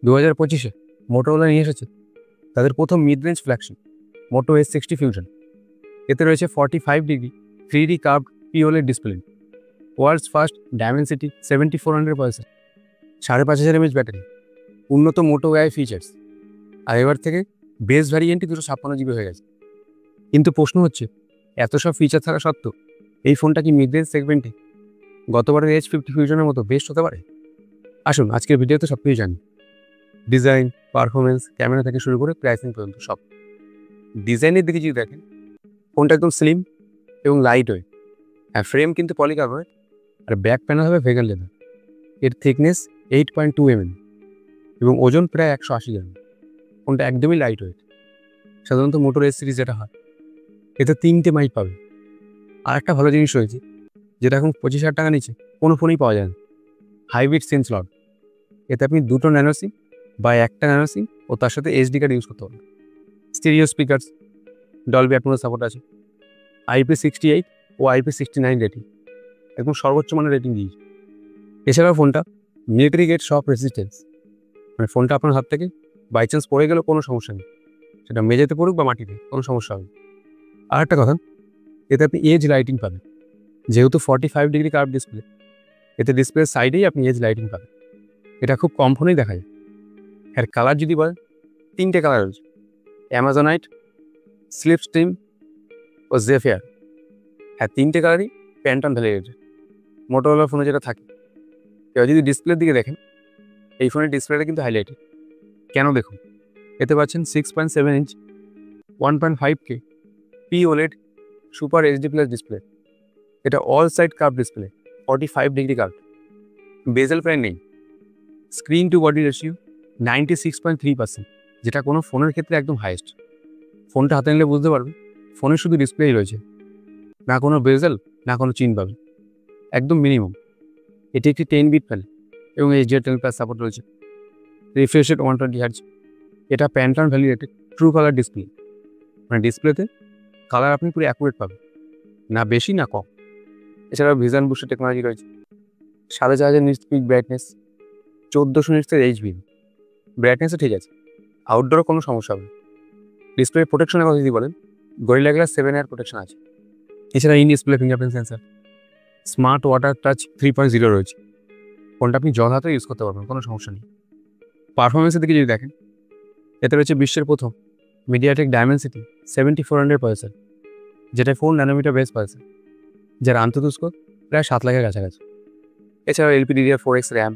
2025-এ Motorola নিয়ে এসেছে তাদের প্রথম mid range flagship Moto S60 fusion. এতে রয়েছে 45 degree 3D curved pOLED display, world's first Dimensity 7400%, 5500 mAh battery, উন্নত মোটো AI ফিচার্স। আর এবার থেকে বেস ভ্যারিয়েন্টই 256 GB হয়ে গেছে। কিন্তু প্রশ্ন হচ্ছে, এত সব ফিচার থাকা সত্ত্বেও এই ফোনটা কি মিড রেঞ্জ সেগমেন্টে গতবারের H50 ফিউশনের মতো বেস্ট হতে পারে? আসুন আজকের ভিডিওতে সব কিছু জানি। ডিজাইন, পারফরমেন্স, ক্যামেরা থেকে শুরু করে প্রাইসিং পর্যন্ত সব। ডিজাইনের দিকে যদি দেখেন, ফোনটা একদম স্লিম এবং লাইট ওয়েট। আর ফ্রেম কিন্তু পলিকার্বনেট, আর ব্যাক প্যানেল হবে ভেগান লেদার। এর থিকনেস 8.2 mm এবং ওজন প্রায় 180 গ্রাম। ফোনটা একদমই লাইট ওয়েট। সাধারণত মোটর এস সিরিজ যেটা হয়, এতে 3টে মাইক পাবে। আর একটা ভালো জিনিস রয়েছে, যেটা এখন 25,000 টাকা নিচে কোনো ফোনেই পাওয়া যায় না, হাইব্রিড সিম স্লট। এতে আপনি 2টো ন্যানো সিম বা একটা ন্যানো সিম ও তার সাথে SD কার্ড ইউজ করতে পারবেন। Stereo speakers, Dolby Atmos support আছে, IP68 ও IP69 রেটিং, একদম সর্বোচ্চ মানের রেটিং দিয়েছে। এছাড়াও ফোনটা মিলিটারি গ্রেড শক রেসিস্টেন্স, মানে ফোনটা আপনার হাত থেকে বাই চান্স পড়ে গেলেও কোনো সমস্যা নেই, সেটা মেঝেতে পড়ুক বা মাটিতে, কোনো সমস্যা হবে। আর একটা কথা, এতে আপনি এজ লাইটিং পাবেন। যেহেতু 45 ডিগ্রি কার্ভ ডিসপ্লে, এতে ডিসপ্লের সাইডেই আপনি এজ লাইটিং পাবেন। এটা খুব কম ফোনেই দেখা যায়। আর কালার যদি বলেন, 3টে কালার রয়েছে, অ্যামাজনাইট, স্লিপ স্ট্রিম ও জেফেয়ার। হ্যাঁ, 3টে কালারই প্যান্টন ভ্যালিডেটেড মোটোরোলা ফোনে যেটা থাকে। এবার যদি ডিসপ্লের দিকে দেখেন, এই ফোনের ডিসপ্লেটা কিন্তু হাইলাইটেড। কেন দেখুন, এতে পাচ্ছেন 6.7 inch 1.5K POLED super HD plus display. এটা all side curve display, 45 degree curve, bezel প্রায় নেই। স্ক্রিন টু বডি রেশিও 96.3%, যেটা কোনো ফোনের ক্ষেত্রে একদম হাইয়েস্ট। ফোনটা হাতে নিলে বুঝতে পারবেন ফোনে শুধু ডিসপ্লেই রয়েছে, না কোনো বেজেল, না কোনো চিন পাবে, একদম মিনিমাম। এটি একটি 10 বিট প্যানেল এবং HDR10+ সাপোর্ট রয়েছে। Refresh rate 120 Hz। এটা প্যান্টন ভ্যালিডেটেড ট্রু কালার ডিসপ্লে, মানে ডিসপ্লেতে কালার আপনি পুরো অ্যাকুরেট পাবেন, না বেশি না কম। এছাড়াও ভিজন বুস্টার টেকনোলজি রয়েছে, 4500 নিটস পিক ব্রাইটনেস, 1400 নিটসের HBM। ব্রাইটনেসও ঠিক আছে, আউটডোরও কোনো সমস্যা হবে। ডিসপ্লে প্রোটেকশনের কথা যদি বলেন, গরিলা গ্লাস 7 এর প্রোটেকশন আছে। এছাড়া in display fingerprint sensor, smart water touch 3.0 রয়েছে। ফোনটা আপনি জল হাতে ইউজ করতে পারবেন, কোনো সমস্যা নেই। পারফরমেন্সের দিকে যদি দেখেন, এতে রয়েছে বিশ্বের প্রথম মিডিয়াটেক ডায়মেনসিটি 7400%, যেটা 4 ন্যানোমিটার বেস পাচ্ছে, যার আন্তঃস্কোর প্রায় 7 লাখের কাছাকাছি। এছাড়াও LPDDR4X র্যাম,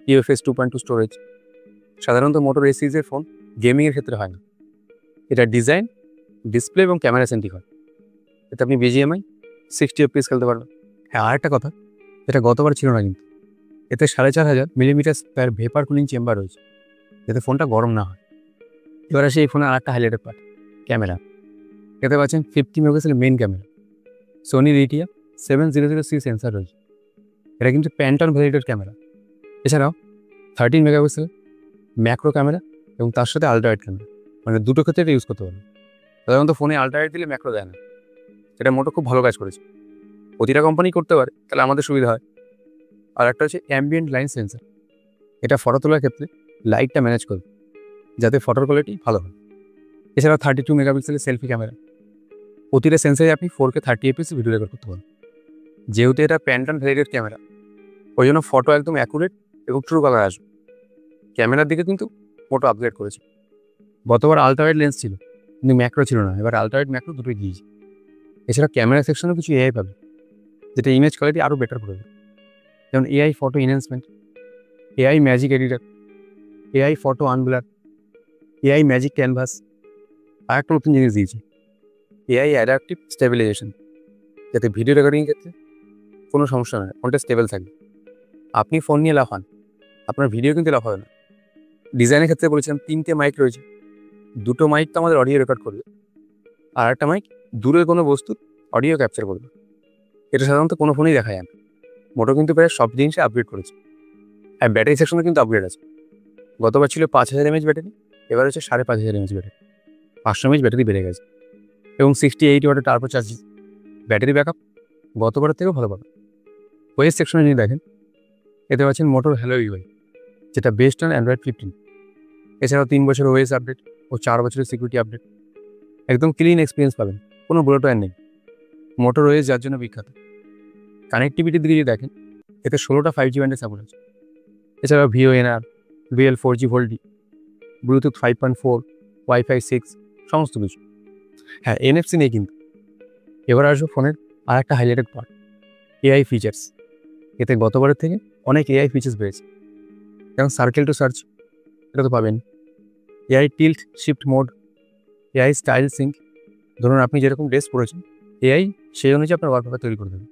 UFS 2.2 স্টোরেজ। সাধারণত মোটর এস সিরিজের ফোন গেমিংয়ের ক্ষেত্রে হয় না। এটা ডিজাইন, ডিসপ্লে এবং ক্যামেরা সেন্ট্রিক হয়। এতে আপনি BGMI 60 FPS খেলতে পারবেন। হ্যাঁ, আর একটা কথা, এটা গতবার ছিল না কিন্তু। এতে 4500 millimetre square vapour cooling chamber রয়েছে, যাতে ফোনটা গরম না হয়। এবার আসে এই ফোনে আর একটা হাইলাইটেড পার্ট, ক্যামেরা। এতে পাচ্ছেন 50 megapixel main camera, Sony Lytia 700C sensor রয়েছে। এটা কিন্তু প্যান্টন ভ্যালিডেটেড ক্যামেরা। এছাড়াও 13 মেগাপিক্সেল ম্যাক্রো ক্যামেরা এবং তার সাথে আল্ট্রাওয়াইড ক্যামেরা, মানে দুটো ক্ষেত্রে এটা ইউজ করতে পারবেন। সাধারণত ফোনে আল্ট্রাওয়াইড দিলে ম্যাক্রো দেয় না, এটা মোটো খুব ভালো কাজ করেছে। প্রতিটা কোম্পানি করতে পারে, তাহলে আমাদের সুবিধা হয়। আর একটা হচ্ছে অ্যাম্বিয়েন্ট লাইন সেন্সার। এটা ফটো তোলার ক্ষেত্রে লাইটটা ম্যানেজ করবে, যাতে ফটোর কোয়ালিটি ভালো হয়। এছাড়াও 32 মেগাপিক্সেলের সেলফি ক্যামেরা। প্রতিটা সেন্সারে আপনি 4K 30 fps ভিডিও রেকর্ড করতে পারেন। যেহেতু এটা প্যান্টন ভ্যালিডেটেড ক্যামেরা, ওই জন্য ফটো একদম অ্যাকুরেট এবং ট্রু কালার আসবে। ক্যামেরার দিকে কিন্তু ফটো আপগ্রেড করেছে। গতবার আল্ট্রাওয়াইড লেন্স ছিল, কিন্তু ম্যাক্রো ছিল না, এবার আল্ট্রাওয়াইড ম্যাক্রো দুটোই দিয়েছে। এছাড়া ক্যামেরা সেকশনেও কিছু AI পাবে, যেটা ইমেজ কোয়ালিটি আরও বেটার করবে। যেমন AI photo enhancement, AI magic editor, AI photo unblur, AI magic canvas. আর একটা নতুন জিনিস দিয়েছে, AI অ্যাডাপটিভ স্টেবিলাইজেশন, যাতে ভিডিও রেকর্ডিংয়ের ক্ষেত্রে কোনো সমস্যা নয়, ফোনটা স্টেবল থাকবে। আপনি ফোন নিয়ে লাফান, আপনার ভিডিও কিন্তু লাফ হবে না। ডিজাইনের ক্ষেত্রে বলেছিলাম 3টে মাইক রয়েছে। 2টো মাইক তো আমাদের অডিও রেকর্ড করবে, আর একটা মাইক দূরের কোনো বস্তু অডিও ক্যাপচার করবে। এটা সাধারণত কোনো ফোনেই দেখা যায় না। মোটো কিন্তু প্রায় সব জিনিসে আপগ্রেড করেছে। আর ব্যাটারি সেকশনে কিন্তু আপগ্রেড আছে। গতবার ছিল 5000 mAh ব্যাটারি, এবার হচ্ছে 5500 mAh ব্যাটারি, 500 mAh ব্যাটারি বেড়ে গেছে। এবং 68 ওয়াটের টার্বো চার্জিং। ব্যাটারি ব্যাকআপ গতবারের থেকেও ভালো পাবে। ওয়েস সেকশনে যদি দেখেন, এতে পাচ্ছেন মোটর হ্যালো UI, যেটা বেস্ট অন অ্যান্ড্রয়েড 15। এছাড়াও 3 বছর ওএস আপডেট ও 4 বছরের সিকিউরিটি আপডেট। একদম ক্লিন এক্সপিরিয়েন্স পাবেন, কোনো ব্লোটওয়্যার নেই। মোটর ওএস যার জন্য বিখ্যাত। কানেক্টিভিটির দিকে যদি দেখেন, এতে 16টা 5G ব্যান্ডের সাপোর্ট আছে। এছাড়াও VoNR, VL 4G VoLTE, Bluetooth 5.4, wifi 6, সমস্ত কিছু। হ্যাঁ, NFC নেই কিন্তু। এবার আসবো ফোনের আর একটা হাইলাইটেড পার্ট, AI ফিচার্স। এতে গতবারের থেকে অনেক AI ফিচার্স বেড়েছে, যেমন সার্কেল টু সার্চ, এটা তো পাবেন। AI tilt shift mode, AI style sync. ধরুন আপনি যেরকম ড্রেস পরেছেন, AI সেই অনুযায়ী আপনার ওয়ালপেপার তৈরি করে দেবে।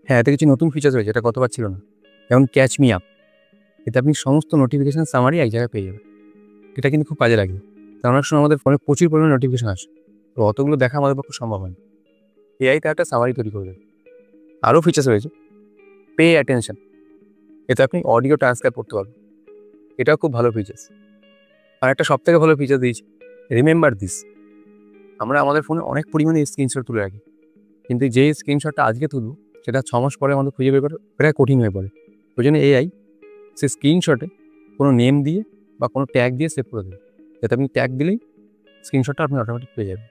হ্যাঁ, এতে কিছু নতুন ফিচার্স রয়েছে, এটা গতবার ছিল না। যেমন ক্যাচ মি আপ, এতে আপনি সমস্ত নোটিফিকেশান সামারি এক জায়গায় পেয়ে যাবেন। এটা কিন্তু খুব কাজে লাগবে, কারণ অনেক সময় আমাদের ফোনে প্রচুর পরিমাণে নোটিফিকেশান আসে, তো অতগুলো দেখা আমাদের পক্ষে সম্ভব হয় না। AI তার একটা সামারি তৈরি করে দেবে। আরও ফিচার্স রয়েছে, পে অ্যাটেনশন, এতে আপনি অডিও ট্রান্সক্রাইব করতে পারবেন। এটাও খুব ভালো ফিচার্স। আর একটা সবথেকে ভালো ফিচার দিয়েছে, রিমেম্বার দিস। আমরা আমাদের ফোনে অনেক পরিমাণে স্ক্রিনশট তুলে রাখি, কিন্তু যেই স্ক্রিনশটটা আজকে তুলব সেটা 6 মাস পরে আমাদের খুঁজে বের করা প্রায় কঠিন হয়ে পড়ে। ওই জন্য AI সে স্ক্রিনশটে কোনো নেম দিয়ে বা কোনো ট্যাগ দিয়ে সেভ করে দেবে, যাতে আপনি ট্যাগ দিলেই স্ক্রিনশটটা আপনি অটোমেটিক পেয়ে যাবেন।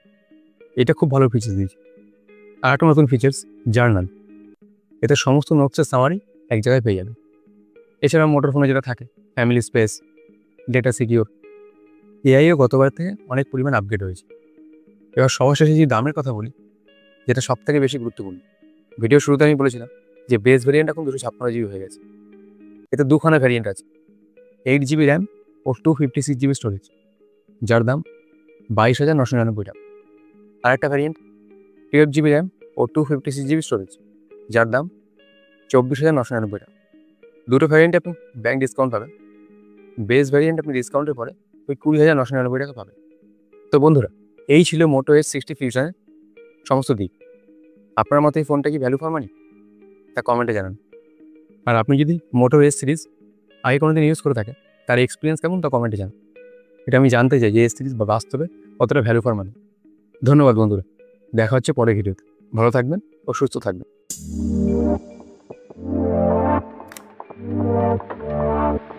এটা খুব ভালো ফিচার্স দিয়েছে। আর একটা নতুন ফিচার্স, জার্নাল। এতে সমস্ত নোটসের সামারি এক জায়গায় পেয়ে যাবে। এছাড়াও মোটর ফোনে যেটা থাকে, ফ্যামিলি স্পেস, ডেটা সিকিউর, এআইও গতবার থেকে অনেক পরিমাণ আপগ্রেড হয়েছে। এবার সবার শেষে যদি দামের কথা বলি, যেটা সব থেকে বেশি গুরুত্বপূর্ণ। ভিডিও শুরুতে আমি বলেছিলাম যে বেস ভ্যারিয়েন্ট এখন 256GB হয়ে গেছে। এতে দুখানা ভ্যারিয়েন্ট আছে, 8GB র্যাম ও 256GB স্টোরেজ, যার দাম 22,999 টাকা। আর একটা ভ্যারিয়েন্ট 12GB র্যাম ও 256GB স্টোরেজ, যার দাম 24,999 টাকা। দুটো ভ্যারিয়েন্টে আপনি ব্যাংক ডিসকাউন্ট পাবেন। বেস ভ্যারিয়েন্ট আপনি ডিসকাউন্টের পরে ওই 20,999 টাকা পাবেন। তো বন্ধুরা, এই ছিল মোটো S60 ফিউশনের সমস্ত দিক। আপনার মতে এই ফোনটা কি ভ্যালু ফর মানি, তা কমেন্টে জানান। আর আপনি যদি মোটো S সিরিজ আগে কোনোদিন ইউজ করে থাকেন, তার এক্সপিরিয়েন্স কেমন তা কমেন্টে জানান। এটা আমি জানতে চাই যে S সিরিজ বা বাস্তবে কতটা ভ্যালু ফর মানি। ধন্যবাদ বন্ধুরা, দেখা হচ্ছে পরের ভিডিওতে। ভালো থাকবেন ও সুস্থ থাকবেন।